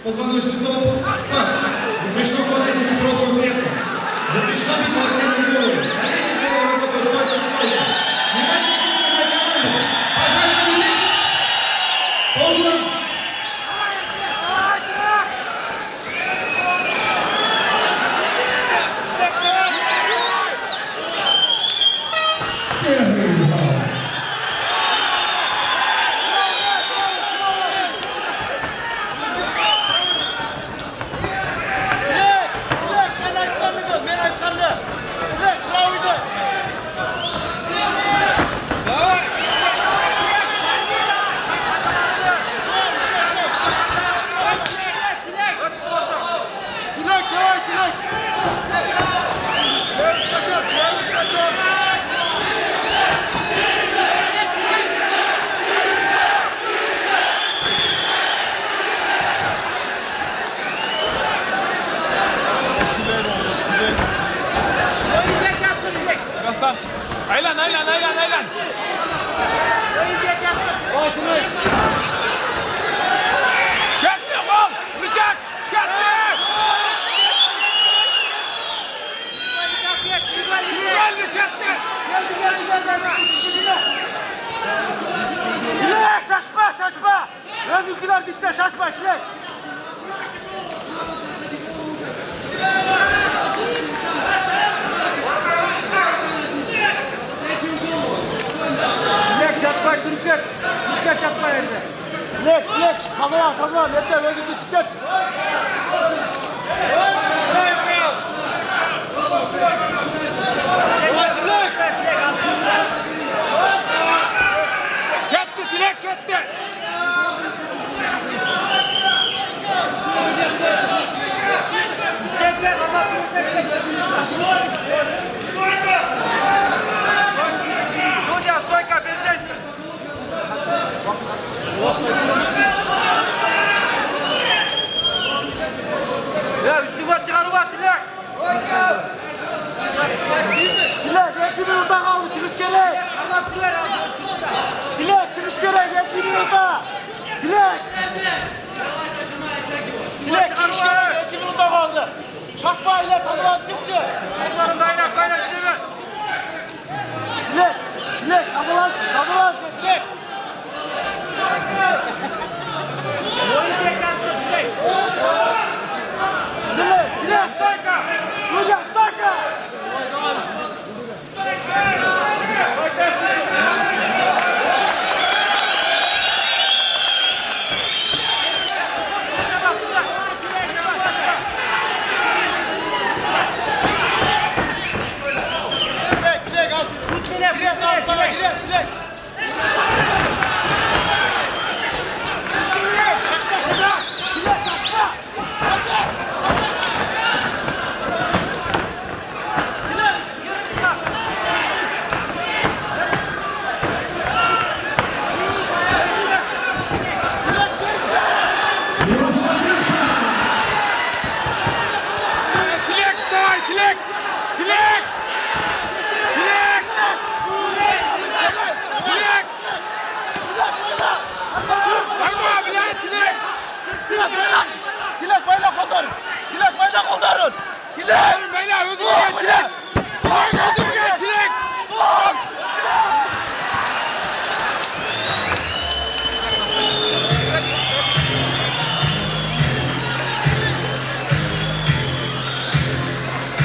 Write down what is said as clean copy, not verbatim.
Позвоночный стоп. Запрещено хватать эту бровую клетку. Запрещено бить локтями в голову. Голову работает только в стойке. Внимание, слушайте команду. Пожалуйста, люди. Полный. Aylan. Ketme oğlum! Bıçak! Ketme! Güvenli ketme! Dilek şaşma! Özürküler dişle şaşma Dilek! Çatpay Türkler çatpay evde. Dilek, tamam, yeter, öyle bir çıkart. Gitti, Dilek gitti. İskender, Судья, стойка, без здесь! Ya üstüme çıkarıma Dilek! Dilek, 2 minuta kaldı, çıkış gerek! Dilek, çıkış gerek, 2 minuta! Dilek, çıkış gerek, 2 minuta kaldı! Şaşma ile tanılan çıkçı!